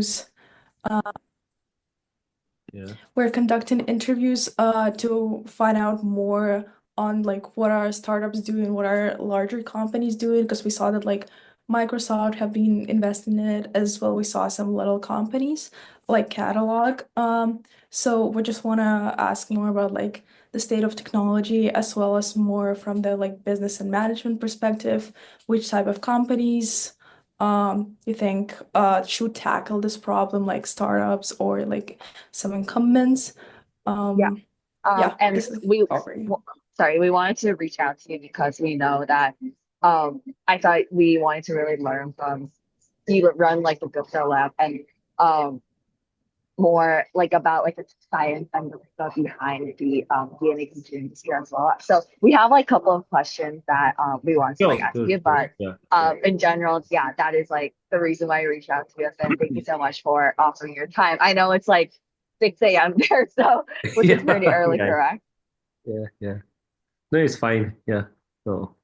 interviews. Yeah. We're conducting interviews to find out more on like what are startups doing, what are larger companies doing, because we saw that like Microsoft have been investing in it as well. We saw some little companies like Catalog. So we just want to ask more about like the state of technology as well as more from the like business and management perspective, which type of companies you think should tackle this problem, like startups or like some incumbents. Yeah. Um, Um, yeah, and this is we, already. sorry, we wanted to reach out to you because we know that I thought we wanted to really learn from you would run like the Gupta lab and um more like about like the science and the stuff behind the DNA computing industry as well. So we have like a couple of questions that we want to like Sure, ask sure, you, sure. but Yeah, yeah. in general, yeah, that is like the reason why you reached out to us. And thank you so much for offering your time. I know it's like 6 a.m. there, so which is pretty Yeah, early, yeah, correct? yeah, yeah. No, it's fine. Yeah. So,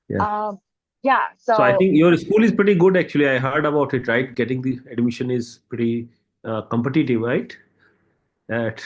yeah. Um, yeah, So I so think your school is pretty good, actually. I heard about it, right? Getting the admission is pretty competitive, right? That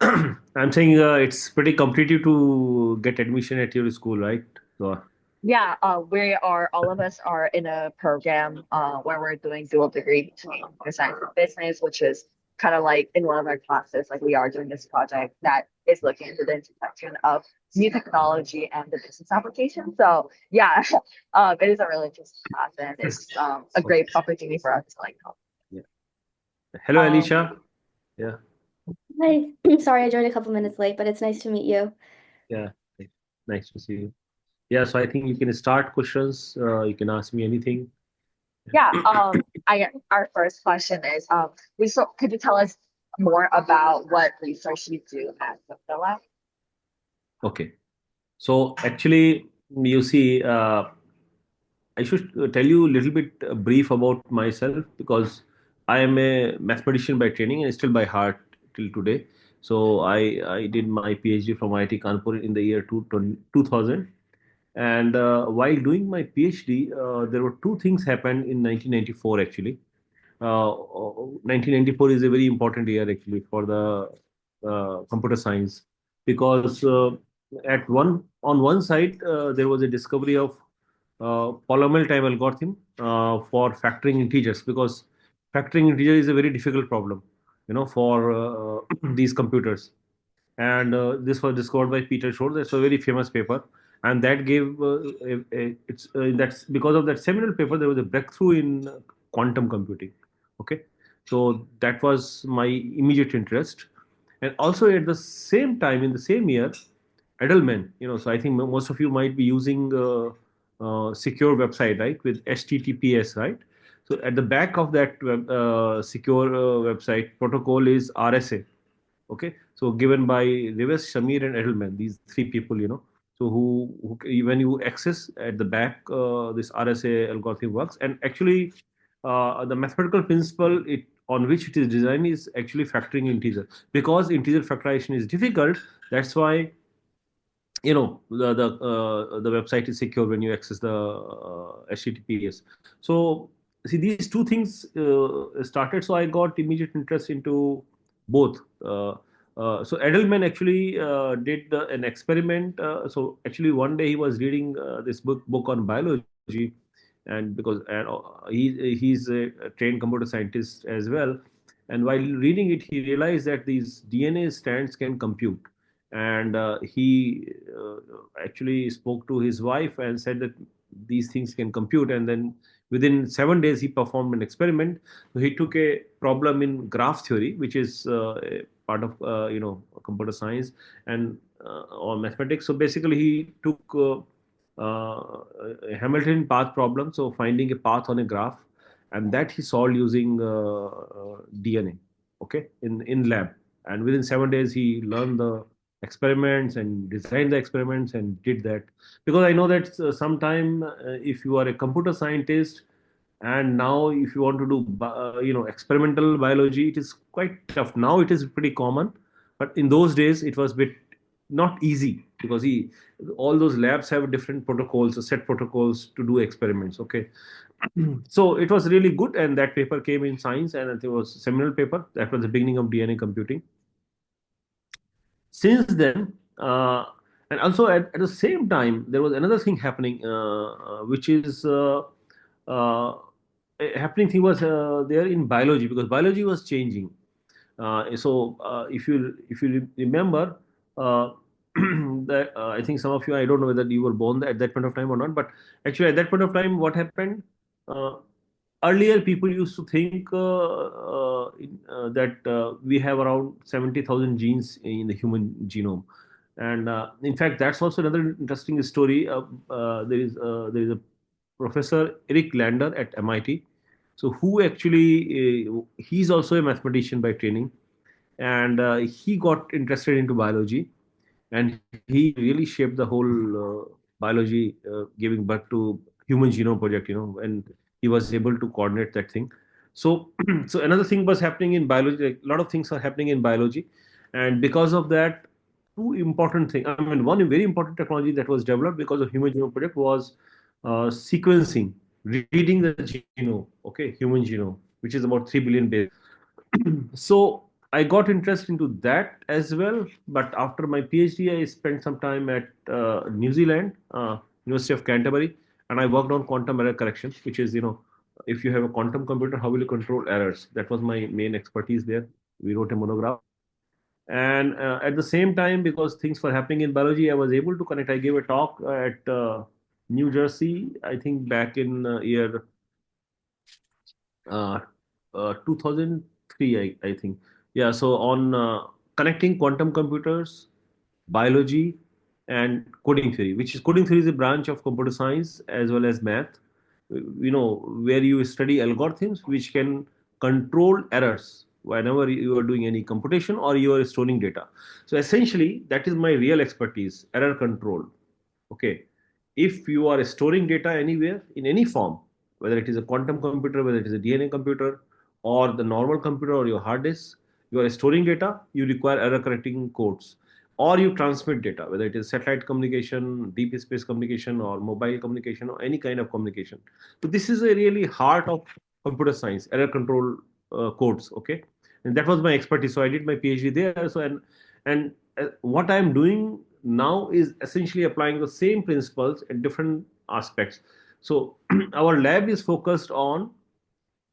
I'm saying it's pretty competitive to get admission at your school, right? So, yeah, we are all of us are in a program where we're doing dual degree between computer science and business, which is kind of like in one of our classes, like we are doing this project that is looking into the intersection of new technology and the business application. So yeah, it is a really interesting class and it's a okay. great opportunity for us to like help. Yeah. Hello, Um, Alisha. Yeah, Hi. Sorry, I joined a couple minutes late, but it's nice to meet you. yeah. Nice to see you. Yeah, so I think you can start questions. You can ask me anything. yeah, I our first question is we so could you tell us more about what research you do at the lab? Okay. So actually, you see, I should tell you a little bit brief about myself because I am a mathematician by training and still by heart till today. So I did my PhD from IIT Kanpur in the year 2000. And while doing my PhD, there were two things happened in 1994 actually. 1994 is a very important year actually for the computer science because at one on one side there was a discovery of polynomial time algorithm for factoring integers because factoring integers is a very difficult problem, for these computers. And this was discovered by Peter Shor. That's a very famous paper, and that gave it's that's because of that seminal paper there was a breakthrough in quantum computing. Okay, so that was my immediate interest, and also at the same time in the same year, Edelman. So I think most of you might be using secure website, right, with HTTPS, right? So at the back of that secure website protocol is RSA. Okay, so given by Rivest, Shamir, and Edelman, these three people, so who when you access at the back, this RSA algorithm works, and actually, the mathematical principle on which it is designed is actually factoring integer because integer factorization is difficult. That's why the website is secure when you access the HTTPS. So see these two things started. So I got immediate interest into both. So Edelman actually did an experiment. So actually one day he was reading this book on biology, and because he's a trained computer scientist as well. And while reading it, he realized that these DNA strands can compute, and he actually spoke to his wife and said that these things can compute. And then within 7 days he performed an experiment. So he took a problem in graph theory, which is a part of computer science and or mathematics. So basically he took a Hamilton path problem, so finding a path on a graph, and that he solved using DNA, okay, in lab. And within 7 days he learned the experiments and designed the experiments and did that. Because I know that sometime if you are a computer scientist and now if you want to do experimental biology, it is quite tough. Now it is pretty common, but in those days it was bit not easy because all those labs have different protocols, set protocols to do experiments. Okay, So it was really good, and that paper came in Science, and it was a seminal paper. That was the beginning of DNA computing. Since then, and also at the same time, there was another thing happening, which is uh, a happening thing was there in biology, because biology was changing. If you remember, uh, that I think some of you, I don't know whether you were born at that point of time or not, but actually at that point of time, what happened? Uh, Earlier, people used to think that we have around 70,000 genes in the human genome, and in fact, that's also another interesting story. There is a professor Eric Lander at MIT, so who actually he's also a mathematician by training, and he got interested into biology, and he really shaped the whole biology, giving birth to human genome project, and he was able to coordinate that thing. So so another thing was happening in biology, like a lot of things are happening in biology, and because of that, two important things, I mean, one very important technology that was developed because of human genome project was sequencing, reading the genome, okay, human genome, which is about 3 billion base. So I got interested into that as well. But after my PhD, I spent some time at New Zealand, University of Canterbury, and I worked on quantum error correction, which is, if you have a quantum computer, how will you control errors? That was my main expertise there. We wrote a monograph. And at the same time, because things were happening in biology, I was able to connect. I gave a talk at New Jersey, I think back in year uh, 2003, I think. Yeah, so on connecting quantum computers, biology, and coding theory, which is coding theory is a branch of computer science as well as math, where you study algorithms which can control errors whenever you are doing any computation or you are storing data. So essentially, that is my real expertise, error control. Okay, if you are storing data anywhere in any form, whether it is a quantum computer, whether it is a DNA computer, or the normal computer or your hard disk, you are storing data, you require error correcting codes. Or you transmit data, whether it is satellite communication, deep space communication, or mobile communication, or any kind of communication. So this is a really heart of computer science, error control codes. Okay, and that was my expertise. So I did my PhD there. So and what I am doing now is essentially applying the same principles at different aspects. So our lab is focused on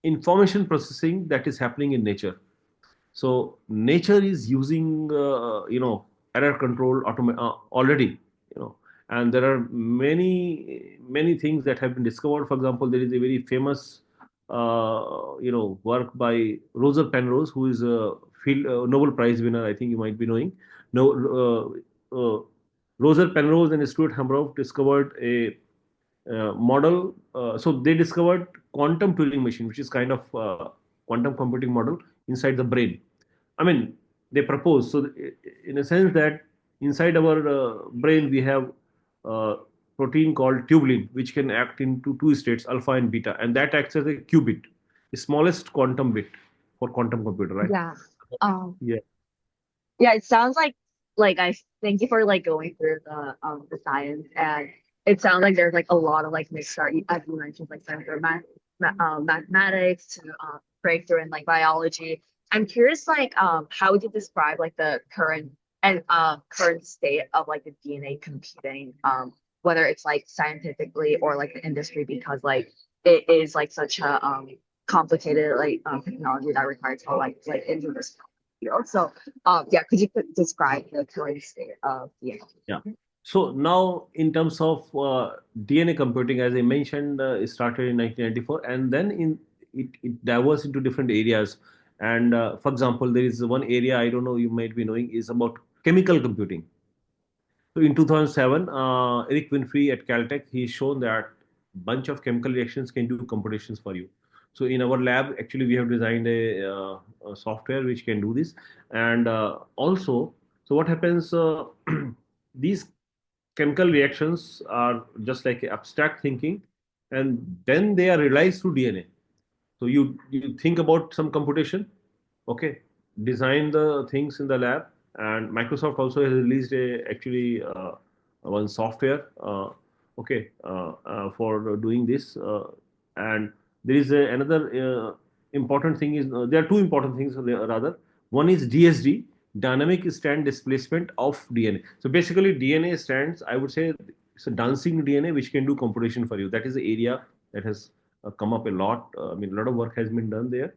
information processing that is happening in nature. So nature is using error control already, and there are many things that have been discovered. For example, there is a very famous work by Rosa Penrose, who is a field Nobel Prize winner. I think you might be knowing. No, Rosa Penrose and Stuart Hameroff discovered a model. So they discovered quantum Turing machine, which is kind of quantum computing model inside the brain. I mean, they propose. So in a sense that inside our brain we have a protein called tubulin, which can act into two states, alpha and beta, and that acts as a qubit, the smallest quantum bit for quantum computer, right? Yeah. Um, Yeah. yeah, it sounds like I thank you for like going through the science, and it sounds like there's like a lot of like mixture as you mentioned, like some for mathematics to breakthrough in like biology. I'm curious like how would you describe like the current state of like the DNA computing, whether it's like scientifically or like the industry, because like it is like such a complicated like technology that requires all like interdisciplinary field. So yeah, could you describe the current state of DNA? Yeah. So now, in terms of DNA computing, as I mentioned, it started in 1994, and then it diverged into different areas. And for example, there is one area I don't know you might be knowing is about chemical computing. So in 2007, Eric Winfrey at Caltech, he's shown that bunch of chemical reactions can do computations for you. So in our lab, actually, we have designed a software which can do this. And also, so what happens? These chemical reactions are just like abstract thinking, and then they are realized through DNA. So you think about some computation, okay, design the things in the lab, and Microsoft also has released a actually one software, okay, for doing this. And there is another important thing is there are two important things rather. One is DSD, dynamic strand displacement of DNA. So basically, DNA strands, I would say, it's a dancing DNA which can do computation for you. That is the area that has come up a lot. I mean, a lot of work has been done there,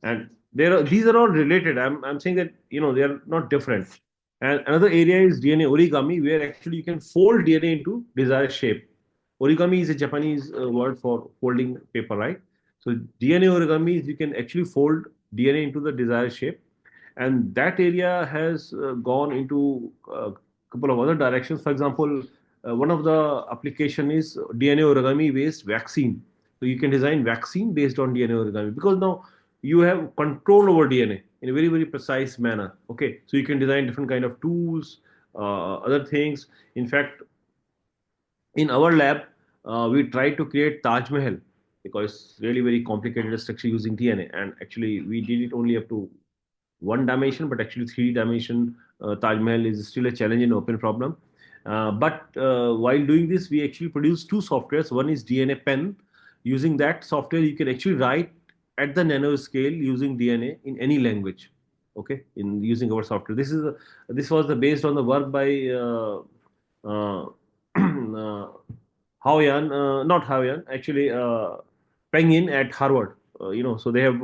and these are all related. I'm saying that they are not different. And another area is DNA origami, where actually you can fold DNA into desired shape. Origami is a Japanese word for folding paper, right? So DNA origami is you can actually fold DNA into the desired shape, and that area has gone into a couple of other directions. For example, one of the application is DNA origami based vaccine. So you can design vaccine based on DNA origami because now you have control over DNA in a very very precise manner. Okay, so you can design different kind of tools, other things. In fact, in our lab, we tried to create Taj Mahal because it's really very complicated structure using DNA, and actually we did it only up to one dimension, but actually three dimension Taj Mahal is still a challenge and open problem. But while doing this, we actually produced two softwares. One is DNA Penn. Using that software, you can actually write at the nano scale using DNA in any language. Okay, in using our software. This was based on the work by uh, not Hawaiian, actually Penguin at Harvard. So they have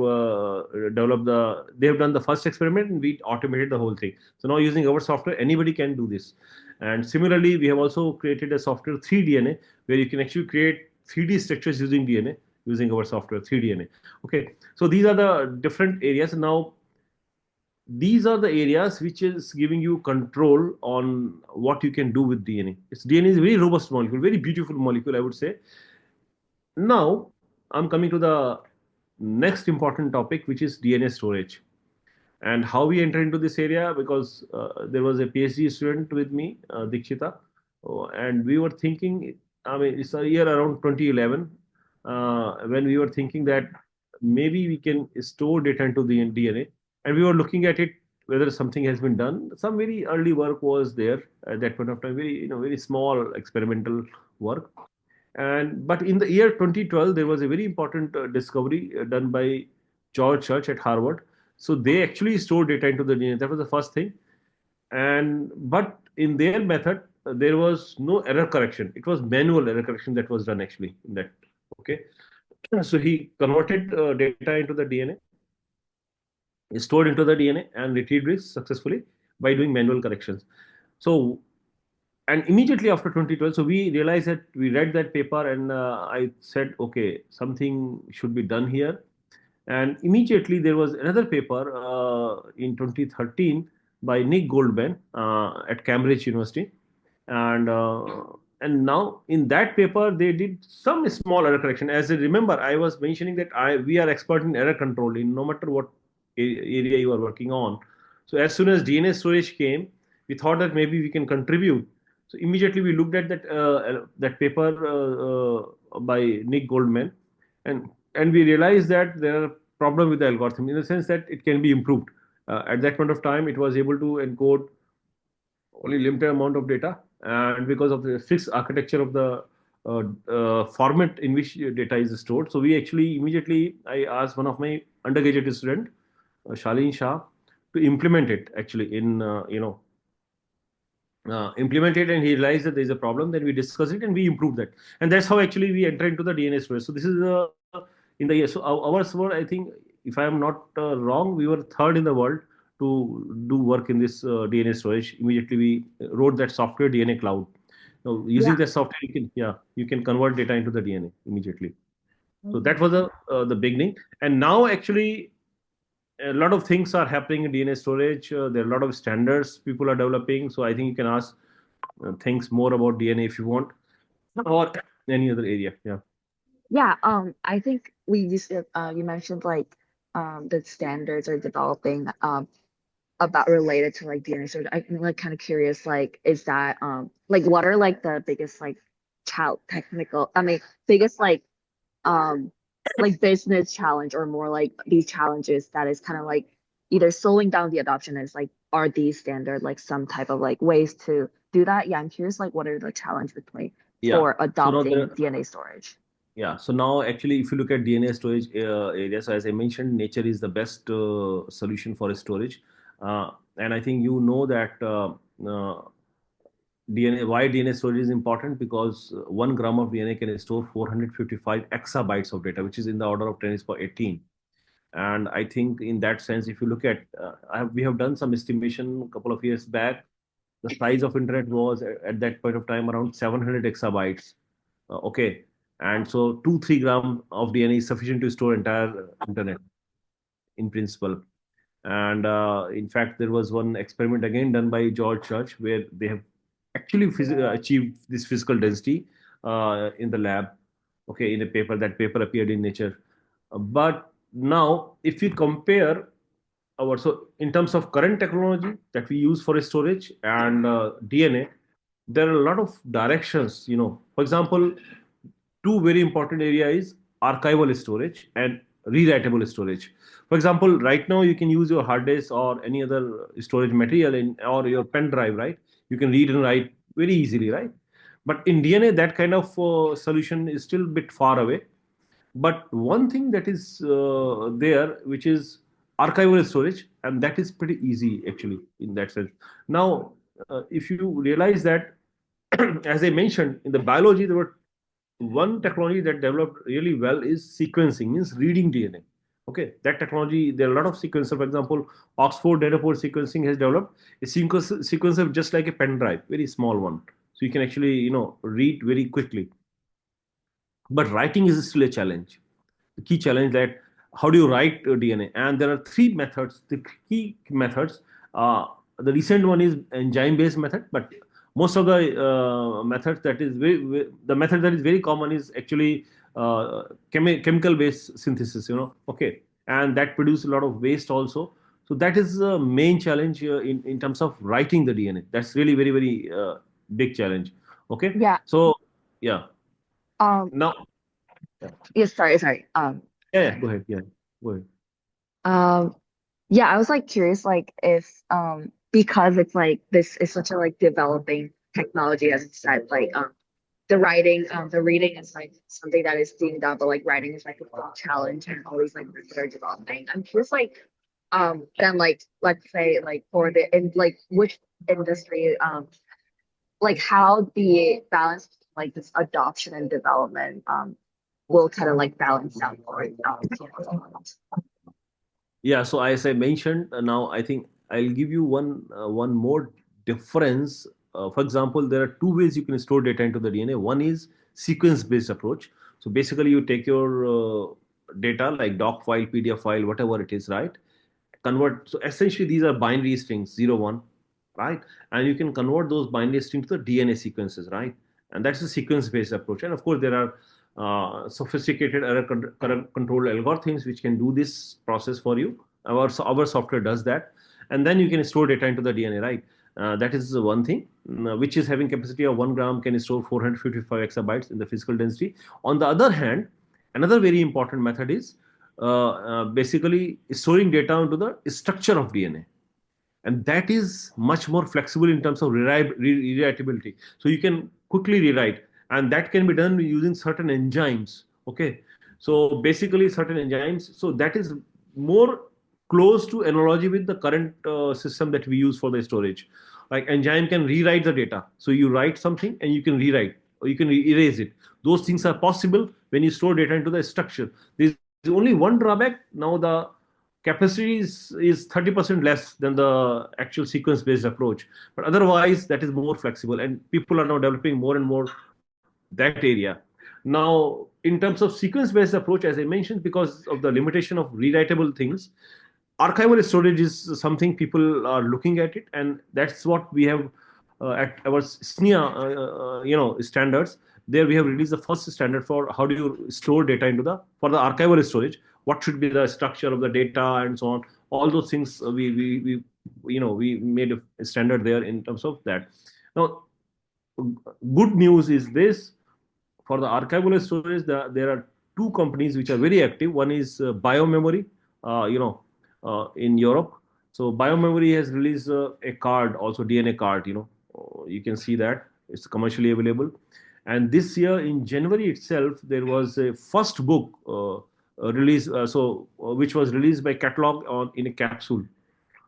they have done the first experiment and we automated the whole thing. So now using our software, anybody can do this. And similarly, we have also created a software 3DNA where you can actually create 3D structures using DNA using our software 3DNA. Okay, so these are the different areas. Now these are the areas which is giving you control on what you can do with DNA. DNA is a very robust molecule, very beautiful molecule, I would say. Now, I'm coming to the next important topic, which is DNA storage. And how we enter into this area, because there was a PhD student with me, Dikshita, and we were thinking, I mean, it's a year around 2011, when we were thinking that maybe we can store data into the DNA, and we were looking at it whether something has been done. Some very early work was there at that point of time, very small experimental work. And but in the year 2012, there was a very important discovery done by George Church at Harvard. So they actually store data into the DNA. That was the first thing. And but in their method, there was no error correction. It was manual error correction that was done actually in that. Okay. So he converted data into the DNA, stored into the DNA, and retrieved it successfully by doing manual corrections. So and immediately after 2012, so we realized that we read that paper, and I said, okay, something should be done here. And immediately there was another paper in 2013 by Nick Goldman at Cambridge University, and and now in that paper they did some small error correction. As I remember, I was mentioning that we are expert in error control in no matter what area you are working on. So as soon as DNA storage came, we thought that maybe we can contribute. So immediately we looked at that paper by Nick Goldman, and we realized that there are problems with the algorithm in the sense that it can be improved. At that point of time, it was able to encode only limited amount of data, and because of the fixed architecture of the format in which data is stored. So we actually immediately I asked one of my undergraduate student, Shalin Shah, to implement it actually in implement it, and he realized that there is a problem. Then we discuss it and we improve that, and that's how actually we enter into the DNA storage. So this is in the year. So ours were, I think, if I am not wrong, we were third in the world to do work in this DNA storage. Immediately we wrote that software, DNA Cloud. Now using Yeah. that software, you can convert data into the DNA immediately. So that was the beginning, and now actually a lot of things are happening in DNA storage. There are a lot of standards people are developing. So I think you can ask things more about DNA if you want, or any other area. Yeah. Yeah, I think we used to, you mentioned like the standards are developing about related to like DNA storage. I'm like kind of curious, like is that like what are like the biggest like biggest like business challenge or more like these challenges that is kind of like either slowing down the adoption is like are these standard like some type of like ways to do that? Yeah, I'm curious like what are the challenges between Yeah. for So now adopting DNA storage? Yeah. So now, actually, if you look at DNA storage area, so as I mentioned, nature is the best solution for storage. And I think you know that DNA, why DNA storage is important, because 1 gram of DNA can store 455 exabytes of data, which is in the order of 10 is per 18. And I think in that sense, if you look at, we have done some estimation a couple of years back. The size of internet was at that point of time around 700 exabytes. Okay, and so 2-3 gram of DNA is sufficient to store entire internet in principle. And in fact, there was one experiment again done by George Church where they have actually achieved this physical density in the lab. Okay, in a paper, that paper appeared in Nature. But now, if you compare our, so in terms of current technology that we use for storage and DNA, there are a lot of directions. For example, two very important areas: archival storage and rewritable storage. For example, right now you can use your hard disk or any other storage material in, or your pen drive, right? You can read and write very easily, right? But in DNA, that kind of solution is still a bit far away. But one thing that is there, which is archival storage, and that is pretty easy actually in that sense. Now, if you realize that, as I mentioned, in the biology, there were one technology that developed really well is sequencing, means reading DNA. Okay, that technology, there are a lot of sequencer. For example, Oxford Nanopore sequencing has developed a sequencer just like a pen drive, very small one. So you can actually, read very quickly. But writing is still a challenge. The key challenge that how do you write DNA? And there are three methods, the key methods. The recent one is enzyme-based method, but most of the methods that is the method that is very common is actually chemical-based synthesis. Okay, and that produces a lot of waste also. So that is the main challenge in terms of writing the DNA. That's really very very big challenge. Okay, Yeah. so yeah, Um, now yeah, yes, sorry. yeah, go ahead, yeah, go ahead. Um, yeah, I was like curious, like if because it's like this is such a like developing technology, as it said, like the reading is like something that is being done, but like writing is like a full challenge and all these like methods are developing. I'm curious, like then like let's say like for the in like which industry like how the balance like this adoption and development will kind of like balance out for it. Yeah, so as I mentioned, now I think I'll give you one more difference. For example, there are two ways you can store data into the DNA. One is sequence-based approach. So basically, you take your data like doc file, PDF file, whatever it is, right? Convert. So essentially, these are binary strings, 0, 1, right? And you can convert those binary strings to the DNA sequences, right? And that's a sequence-based approach. And of course, there are sophisticated error control algorithms which can do this process for you. Our software does that, and then you can store data into the DNA, right? That is one thing, which is having capacity of 1 gram can store 455 exabytes in the physical density. On the other hand, another very important method is basically storing data into the structure of DNA, and that is much more flexible in terms of rewritability. So you can quickly rewrite, and that can be done using certain enzymes. Okay, so basically certain enzymes. So that is more close to analogy with the current system that we use for the storage. Like enzyme can rewrite the data. So you write something and you can rewrite or you can erase it. Those things are possible when you store data into the structure. There's only one drawback. Now the capacity is 30% less than the actual sequence based approach, but otherwise that is more flexible, and people are now developing more and more that area. Now in terms of sequence based approach, as I mentioned, because of the limitation of rewritable things, archival storage is something people are looking at it, and that's what we have at our SNIA standards. There we have released the first standard for how do you store data into the for the archival storage, what should be the structure of the data and so on. All those things we made a standard there in terms of that. Now good news is this: for the archival storage, there are two companies which are very active. One is BioMemory, in Europe. So BioMemory has released a card, also DNA card. You can see that it's commercially available. And this year in January itself, there was a first book release, which was released by catalog in a capsule.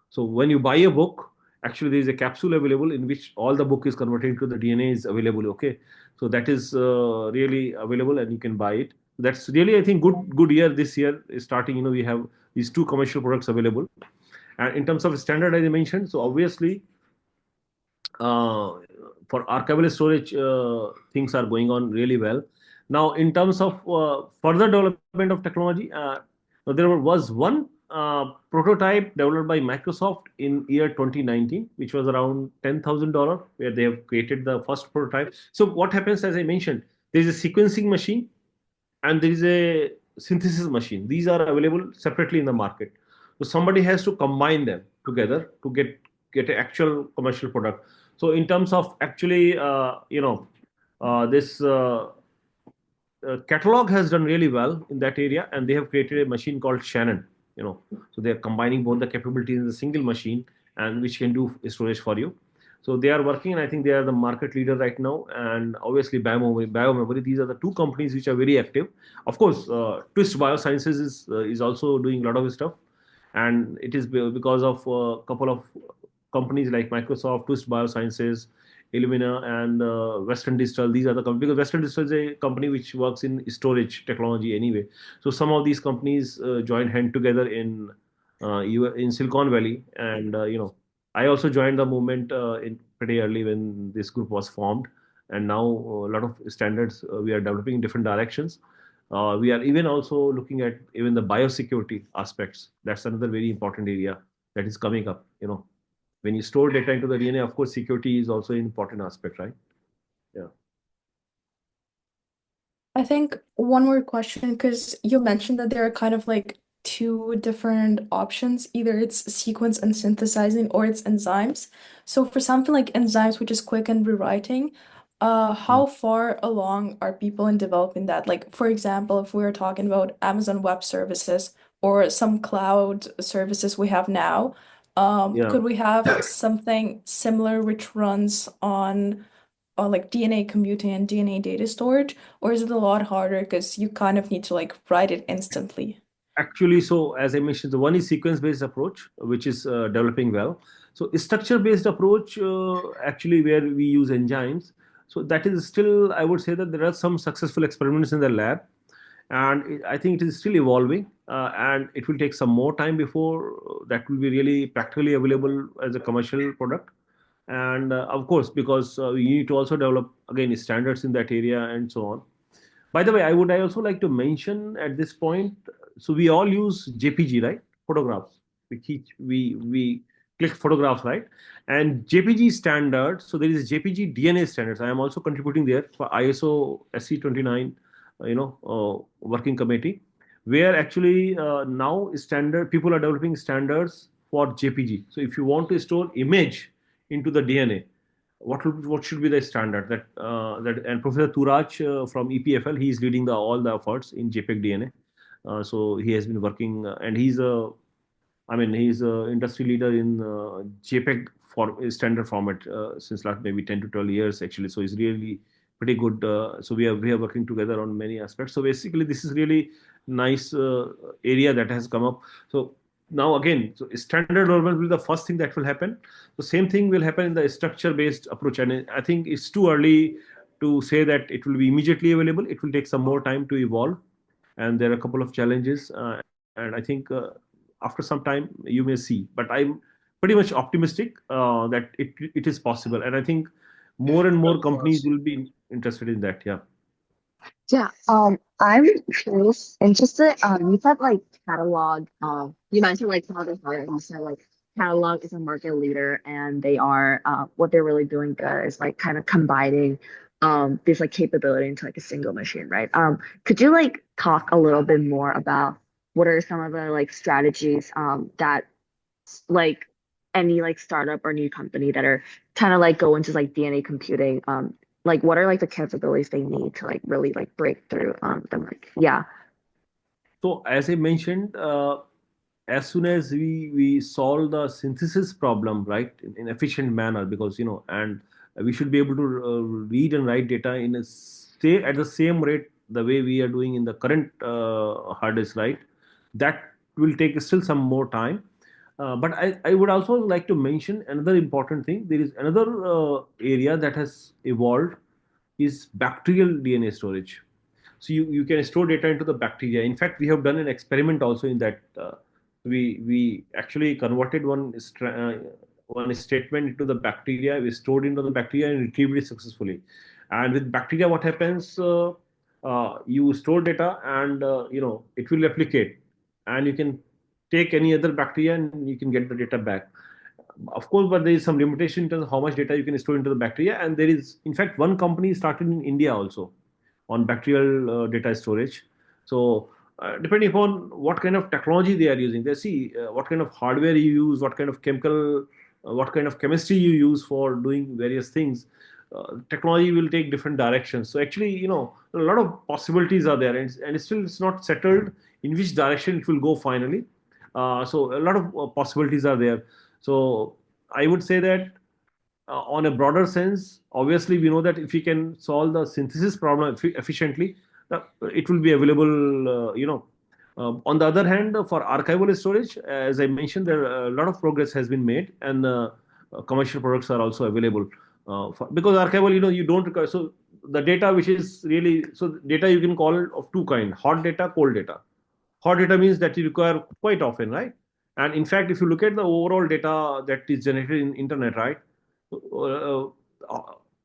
So when you buy a book, actually there is a capsule available in which all the book is converted into the DNA is available. Okay, so that is really available and you can buy it. That's really, I think, good year this year is starting. We have these two commercial products available, and in terms of standard, as I mentioned, so obviously uh, for archival storage, things are going on really well. Now, in terms of further development of technology, there was one prototype developed by Microsoft in year 2019, which was around $10,000, where they have created the first prototype. So what happens, as I mentioned, there is a sequencing machine and there is a synthesis machine. These are available separately in the market. So somebody has to combine them together to get an actual commercial product. So in terms of actually, this catalog has done really well in that area, and they have created a machine called Shannon. So they are combining both the capabilities in a single machine, and which can do storage for you. So they are working, and I think they are the market leader right now. And obviously, Biomemory. These are the two companies which are very active. Of course, Twist Biosciences is also doing a lot of stuff, and it is because of a couple of companies like Microsoft, Twist Biosciences, Illumina, and Western Digital. These are the companies, because Western Digital is a company which works in storage technology anyway. So some of these companies joined hand together in Silicon Valley, and I also joined the movement in pretty early when this group was formed, and now a lot of standards we are developing in different directions. We are even also looking at even the biosecurity aspects. That's another very important area that is coming up. When you store data into the DNA, of course, security is also an important aspect, right? Yeah. I think one more question, because you mentioned that there are kind of like two different options. Either it's sequence and synthesizing or it's enzymes. So for something like enzymes, which is quick and rewriting, Mm. how far along are people in developing that? Like, for example, if we were talking about Amazon Web Services or some cloud services we have now, Yeah. could we have something similar which runs on like DNA computing and DNA data storage, or is it a lot harder because you kind of need to like write it instantly? Actually, so as I mentioned, the one is sequence-based approach, which is developing well. So a structure-based approach, actually, where we use enzymes. So that is still, I would say that there are some successful experiments in the lab, and I think it is still evolving, and it will take some more time before that will be really practically available as a commercial product. And of course, because you need to also develop again standards in that area and so on. By the way, I also like to mention at this point, so we all use JPG, right? Photographs. We click photographs, right? And JPG standard. So there is a JPG DNA standards. I am also contributing there for ISO SC29, working committee, where actually now standard people are developing standards for JPG. So if you want to store image into the DNA, what should be the standard that and Professor Turaj from EPFL, he is leading all the efforts in JPEG DNA. So he has been working, and he's a industry leader in JPEG standard format since last maybe 10 to 12 years actually. So he's really pretty good. So we are working together on many aspects. So basically, this is really nice area that has come up. So now again, so standard development will be the first thing that will happen. The same thing will happen in the structure-based approach, and I think it's too early to say that it will be immediately available. It will take some more time to evolve, and there are a couple of challenges. And I think after some time you may see. But I'm pretty much optimistic that it is possible, and I think more and more companies will be interested in that. Yeah. Yeah, I'm curious, interested. You said like catalog. You mentioned like some other products. You said like catalog is a market leader, and they are what they're really doing good is like kind of combining this like capability into like a single machine, right? Could you like talk a little bit more about what are some of the like strategies that like any like startup or new company that are trying to like go into like DNA computing, like what are like the capabilities they need to like really like break through the market? Yeah. So as I mentioned, as soon as we solve the synthesis problem, right, in efficient manner, because and We should be able to read and write data in a stay at the same rate the way we are doing in the current hard disk, right? That will take still some more time. But I would also like to mention another important thing. There is another area that has evolved is bacterial DNA storage. So you can store data into the bacteria. In fact, we have done an experiment also in that. We actually converted one statement into the bacteria. We stored into the bacteria and retrieved it successfully. And with bacteria, what happens? You store data, and it will replicate, and you can take any other bacteria and you can get the data back. Of course, but there is some limitation in terms of how much data you can store into the bacteria. And there is, in fact, one company started in India also on bacterial data storage. So, depending upon what kind of technology they are using, they see what kind of hardware you use, what kind of what kind of chemistry you use for doing various things. Technology will take different directions. So, actually, a lot of possibilities are there, and it's not settled in which direction it will go finally. So, a lot of possibilities are there. So, I would say that on a broader sense, obviously, we know that if we can solve the synthesis problem efficiently, it will be available. On the other hand, for archival storage, as I mentioned, there a lot of progress has been made, and commercial products are also available. Because archival, you don't require. So the data, which is really data you can call of two kind: hot data, cold data. Hot data means that you require quite often, right? And in fact, if you look at the overall data that is generated in internet, right, uh,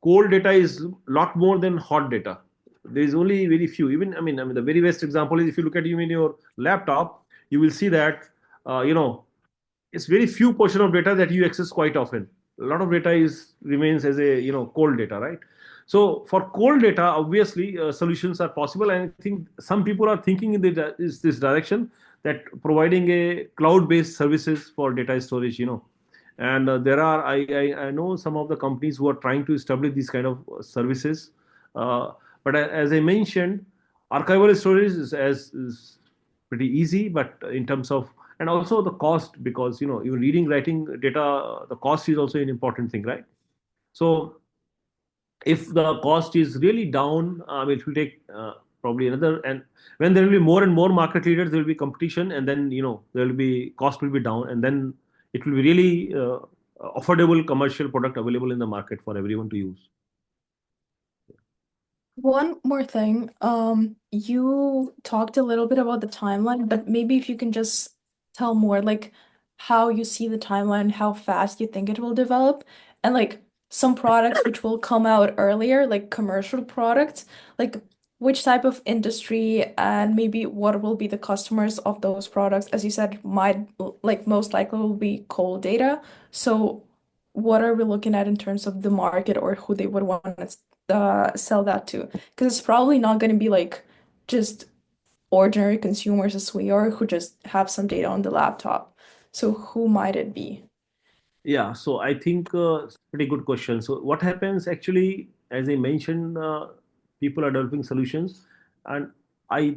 cold data is a lot more than hot data. There is only very few. Even I mean, the very best example is if you look at even your laptop, you will see that it's very few portion of data that you access quite often. A lot of data is remains as a cold data, right? So for cold data, obviously solutions are possible, and I think some people are thinking in this direction, that providing a cloud-based services for data storage, and there are I know some of the companies who are trying to establish these kind of services. Uh, but as I mentioned, archival storage is pretty easy, but in terms of and also the cost, because even reading writing data, the cost is also an important thing, right? So if the cost is really down, it will take probably another. And when there will be more and more market leaders, there will be competition, and then there will be cost will be down, and then it will be really affordable commercial product available in the market for everyone to use. One more thing. You talked a little bit about the timeline, but maybe if you can just tell more, like how you see the timeline, how fast you think it will develop, and like some products which will come out earlier, like commercial products, like which type of industry and maybe what will be the customers of those products. As you said, might like most likely will be cold data. So what are we looking at in terms of the market or who they would want to sell that to? Because it's probably not going to be like just ordinary consumers as we are who just have some data on the laptop. So who might it be? Yeah, so I think it's a pretty good question. So what happens actually, as I mentioned, people are developing solutions, and I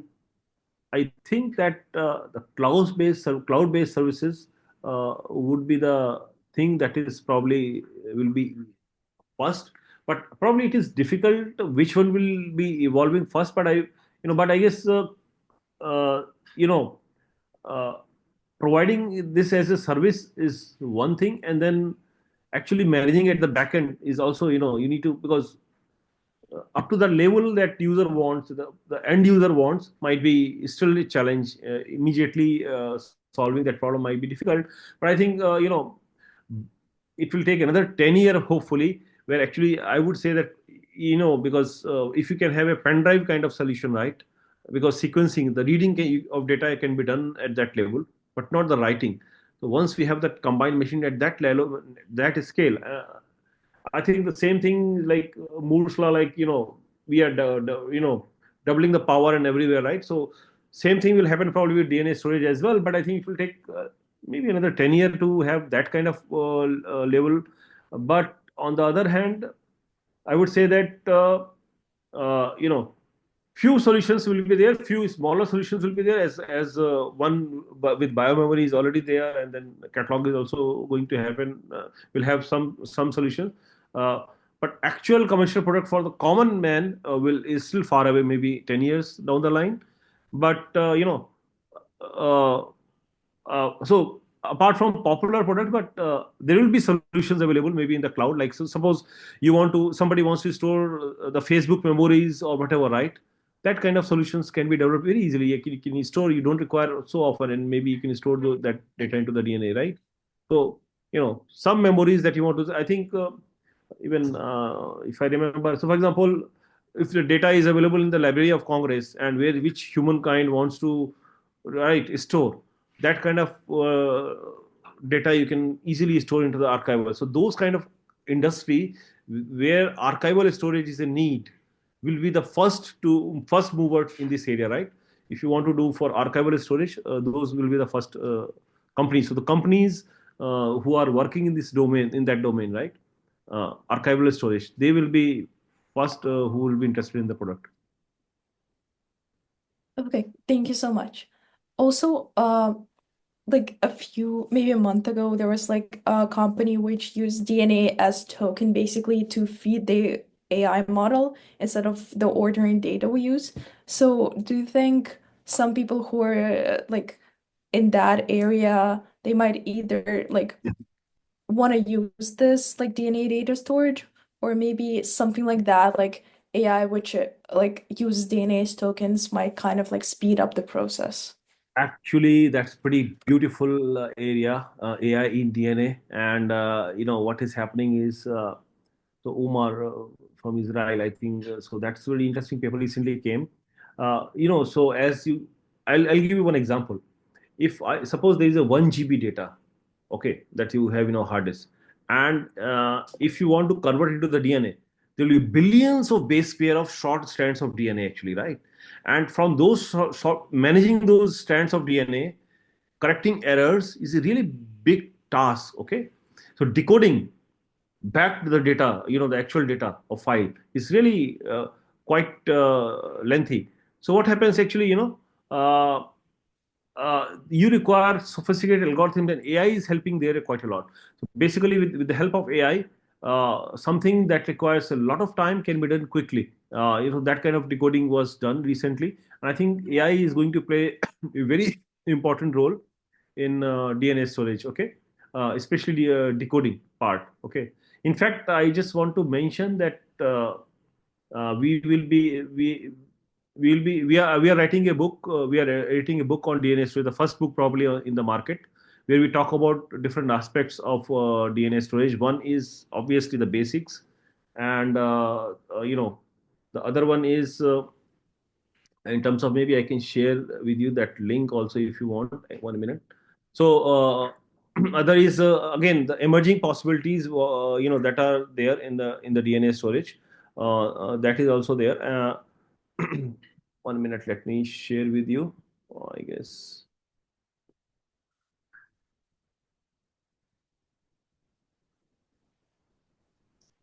I think that the cloud-based services would be the thing that is probably will be first. But probably it is difficult which one will be evolving first. But I guess uh, you know uh, providing this as a service is one thing, and then actually managing at the back end is also, you need to, because up to the level that user wants, the end user wants, might be still a challenge. Immediately solving that problem might be difficult. But I think it will take another 10 year hopefully, where actually I would say that, because if you can have a pen drive kind of solution, right? Because sequencing, the reading of data can be done at that level, but not the writing. So once we have that combined machine at that level, that scale, I think the same thing like Moore's law, like, we are, doubling the power and everywhere, right? So same thing will happen probably with DNA storage as well. But I think it will take maybe another 10 year to have that kind of level. But on the other hand, I would say that, few solutions will be there, few smaller solutions will be there, as one with biomemory is already there, and then catalog is also going to happen. We'll have some solutions. Uh, but actual commercial product for the common man will is still far away, maybe 10 years down the line. But uh, so apart from popular product, but there will be solutions available maybe in the cloud. Like, so suppose somebody wants to store the Facebook memories or whatever, right? That kind of solutions can be developed very easily. You can store, you don't require so often, and maybe you can store that data into the DNA, right? So, some memories that you want to, I think, even if I remember, so for example, if the data is available in the Library of Congress, and which humankind wants to, right, store that kind of data, you can easily store into the archival. So those kind of industry where archival storage is a need will be the first mover in this area, right? If you want to do for archival storage, those will be the first companies. So the companies who are working in this domain, in that domain, right? Archival storage, they will be first who will be interested in the product. Okay, thank you so much. Also, like maybe a month ago, there was like a company which used DNA as token basically to feed the AI model instead of the ordinary data we use. So do you think some people who are like in that area, they might either like want to use this like DNA data storage, or maybe something like that, like AI which like uses DNA as tokens might kind of like speed up the process? Actually, that's pretty beautiful area, AI in DNA. And what is happening is, so Umar from Israel, I think. So that's really interesting. Paper recently came. So as I'll give you one example. If I suppose there is a 1 GB data, okay, that you have in a hard disk, and if you want to convert it to the DNA, there will be billions of base pair of short strands of DNA, actually, right? And from those managing those strands of DNA, correcting errors is a really big task. Okay, so decoding back to the data, the actual data of file is really quite lengthy. So what happens actually, uh, you require sophisticated algorithms, and AI is helping there quite a lot. So basically, with the help of AI, something that requires a lot of time can be done quickly. That kind of decoding was done recently, and I think AI is going to play a very important role in DNA storage. Okay, especially the decoding part. Okay, in fact, I just want to mention that we will be we are writing a book. We are editing a book on DNA storage, the first book probably in the market, where we talk about different aspects of DNA storage. One is obviously the basics, and the other one is in terms of, maybe I can share with you that link also if you want. 1 minute. So other is again the emerging possibilities that are there in the DNA storage. That is also there. 1 minute, let me share with you. I guess,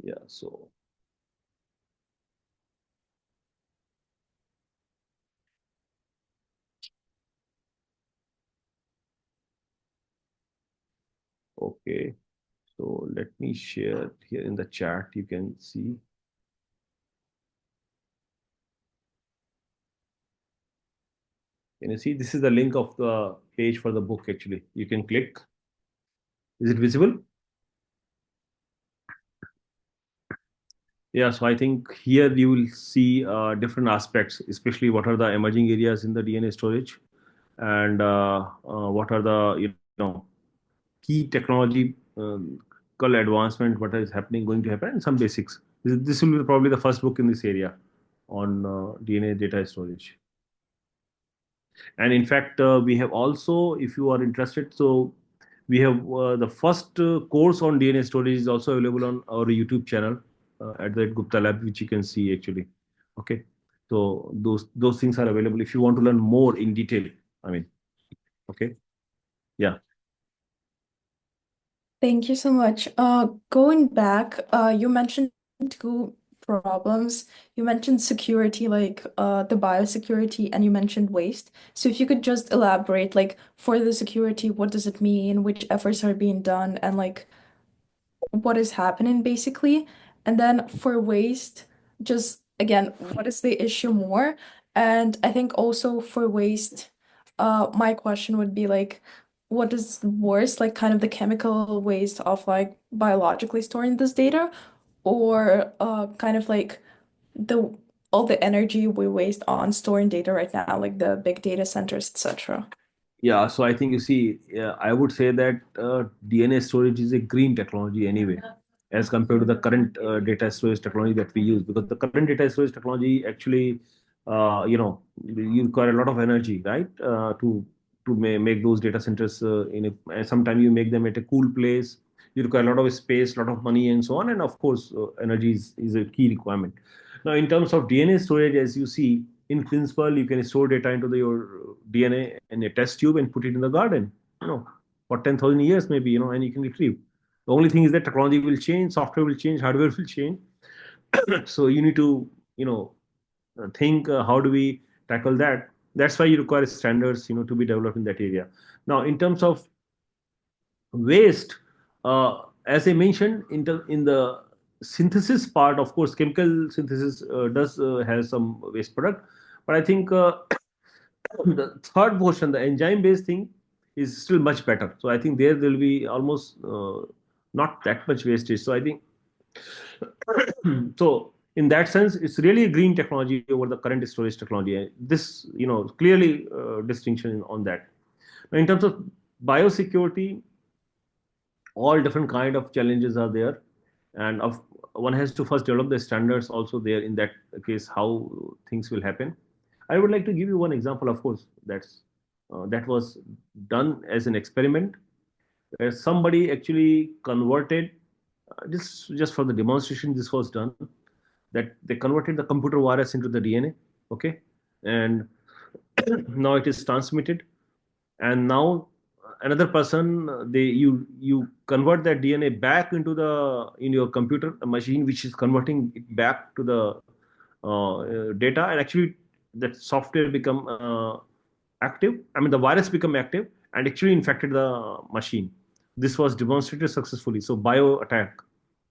yeah. So okay, so let me share here in the chat. You can see. Can you see? This is the link of the page for the book. Actually, you can click. Is it visible? Yeah, so I think here you will see different aspects, especially what are the emerging areas in the DNA storage, and what are the key technology advancement, what is happening, going to happen, and some basics. This will be probably the first book in this area on DNA data storage. And in fact, we have also, if you are interested, so we have the first course on DNA storage is also available on our YouTube channel at the Gupta Lab, which you can see actually. Okay, so those things are available if you want to learn more in detail. I mean, okay, yeah. Thank you so much. Going back, you mentioned two problems. You mentioned security, like the biosecurity, and you mentioned waste. So if you could just elaborate, like for the security, what does it mean? Which efforts are being done, and like what is happening basically? And then for waste, just again, what is the issue more? And I think also for waste, my question would be like, what is worse, like kind of the chemical waste of like biologically storing this data, or kind of like the all the energy we waste on storing data right now, like the big data centers, etc. Yeah, so I think you see, I would say that DNA storage is a green technology anyway, as compared to the current data storage technology that we use. Because the current data storage technology actually, you require a lot of energy, right? To make those data centers sometimes you make them at a cool place. You require a lot of space, a lot of money, and so on. And of course, energy is a key requirement. Now, in terms of DNA storage, as you see, in principle, you can store data into your DNA in a test tube and put it in the garden, for 10,000 years maybe, and you can retrieve. The only thing is that technology will change, software will change, hardware will change. So you need to, think how do we tackle that. That's why you require standards, to be developed in that area. Now, in terms of waste, as I mentioned, in the synthesis part, of course, chemical synthesis does have some waste product, but I think the third portion, the enzyme based thing, is still much better. So I think there will be almost not that much wastage. So I think so in that sense, it's really a green technology over the current storage technology. This, clearly distinction on that. Now, in terms of biosecurity, all different kind of challenges are there, and one has to first develop the standards also there in that case how things will happen. I would like to give you one example, of course, that was done as an experiment where somebody actually converted, just for the demonstration this was done, that they converted the computer virus into the DNA. Okay, and now it is transmitted, and now another person, you convert that DNA back into the in your computer machine, which is converting it back to the data, and actually that software become active. I mean, the virus become active and actually infected the machine. This was demonstrated successfully. So bio attack.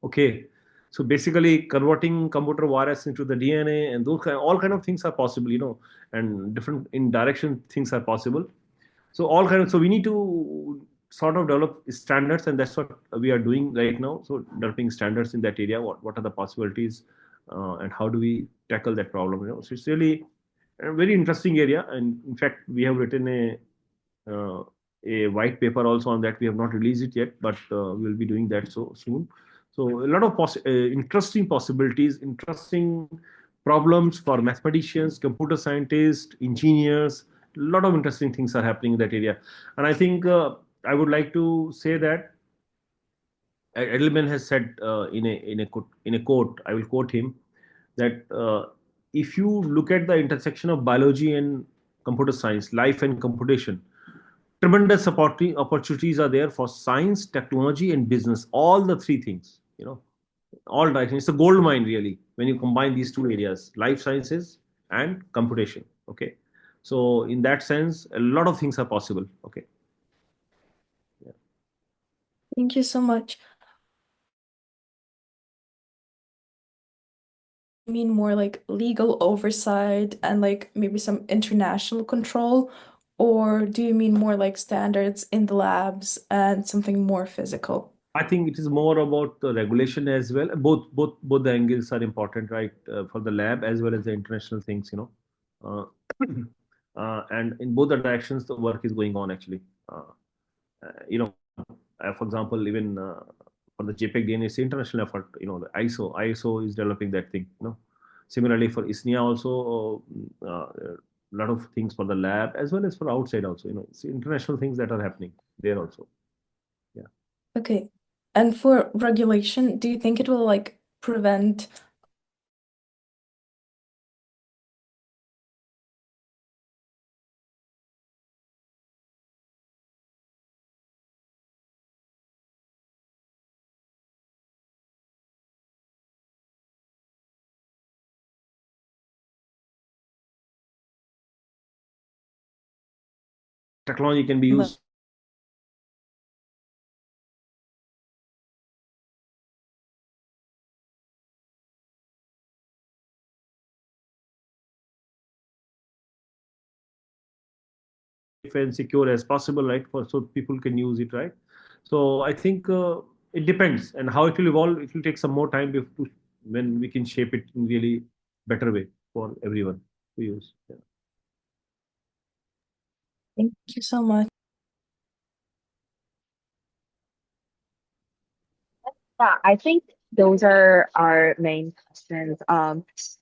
Okay, so basically converting computer virus into the DNA, and all kind of things are possible, and different in direction things are possible. So all kind of, so we need to sort of develop standards, and that's what we are doing right now. So developing standards in that area, what are the possibilities, and how do we tackle that problem, so it's really a very interesting area. And in fact, we have written a white paper also on that. We have not released it yet, but we'll be doing that so soon. So a lot of interesting possibilities, interesting problems for mathematicians, computer scientists, engineers. A lot of interesting things are happening in that area. And I think I would like to say that Edelman has said in a quote. I will quote him that if you look at the intersection of biology and computer science, life and computation, tremendous opportunities are there for science, technology, and business. All the three things, all directions. It's a gold mine, really, when you combine these two areas, life sciences and computation. Okay, so in that sense, a lot of things are possible. Okay. Yeah. Thank you so much. I mean more like legal oversight and like maybe some international control, or do you mean more like standards in the labs and something more physical? I think it is more about the regulation as well. Both the angles are important, right? For the lab as well as the international things, Uh, and in both the directions, the work is going on actually. For example, even for the JPEG DNA, it's international effort. The ISO is developing that thing. Similarly for ISNIA also, a lot of things for the lab as well as for outside also. It's international things that are happening there also. Yeah. Okay. And for regulation, do you think it will like prevent Technology can be the used and secure as possible, right? For so people can use it, right? So I think it depends, and how it will evolve. It will take some more time when we can shape it in really better way for everyone to use. Yeah. Thank you so much. Yeah, I think those are our main questions.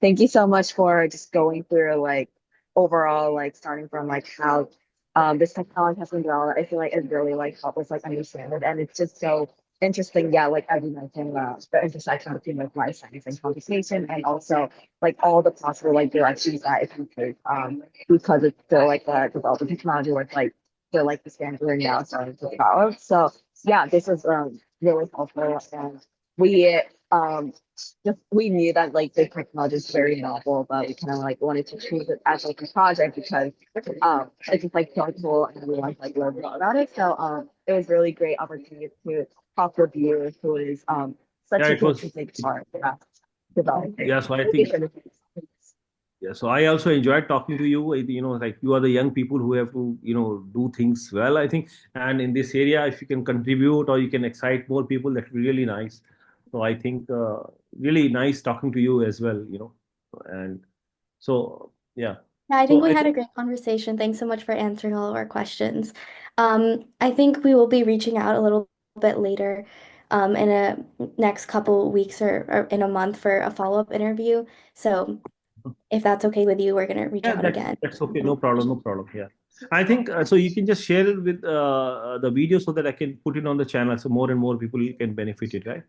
Thank you so much for just going through like overall, like starting from like how this technology has been developed. I feel like it really like helped us like understand it, and it's just so interesting. Yeah, like as you mentioned, the intersection between like life science and computation, and also like all the possible like directions that it can take. Because it's still like a developing technology where it's like still like the standard now starting to develop. So yeah, this is really helpful, and we just we knew that like the technology is very novel, but we kind of like wanted to choose it as like a project because it's just like so cool and we want to like learn more about it. So it was really great opportunity to talk with you, who is such Yeah, a it was. big part of developing. Yeah, so I Thank you think for the yeah, so I also enjoyed talking to you. You know, like you are the young people who have to, do things well, I think. And in this area, if you can contribute or you can excite more people, that would be really nice. So I think really nice talking to you as well. And so, yeah. Yeah, I think So we I had a think, great conversation. Thanks so much for answering all of our questions. I think we will be reaching out a little bit later, in a next couple weeks or in a month for a follow-up interview. So if that's okay with you, we're gonna reach yeah, out that's again. that's okay. No problem. No problem. Yeah. I think so. You can just share it with the video so that I can put it on the channel so more and more people can benefit it, right?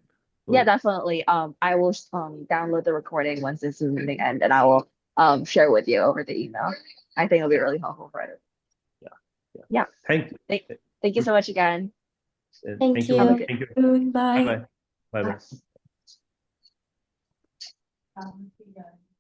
Yeah, So, definitely. I will download the recording once this is meeting end, and I will share with you over the email. I think it'll be really helpful for it. yeah. Yeah. Yeah. Thank you. Thank you so much again. Thank Thank you. Have a you. good Thank you. Bye Bye. bye. Bye bye. Bye.